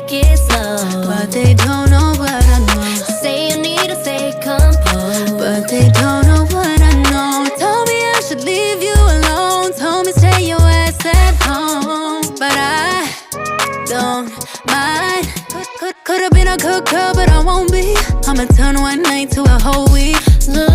take it slow, but they don't know what I know. say you need to stay composed, but they don't know what I know. Told me I should leave you alone, told me stay your ass at home, but I don't mind. Could've been a good girl, but I won't be. I'ma turn one night to a whole week. look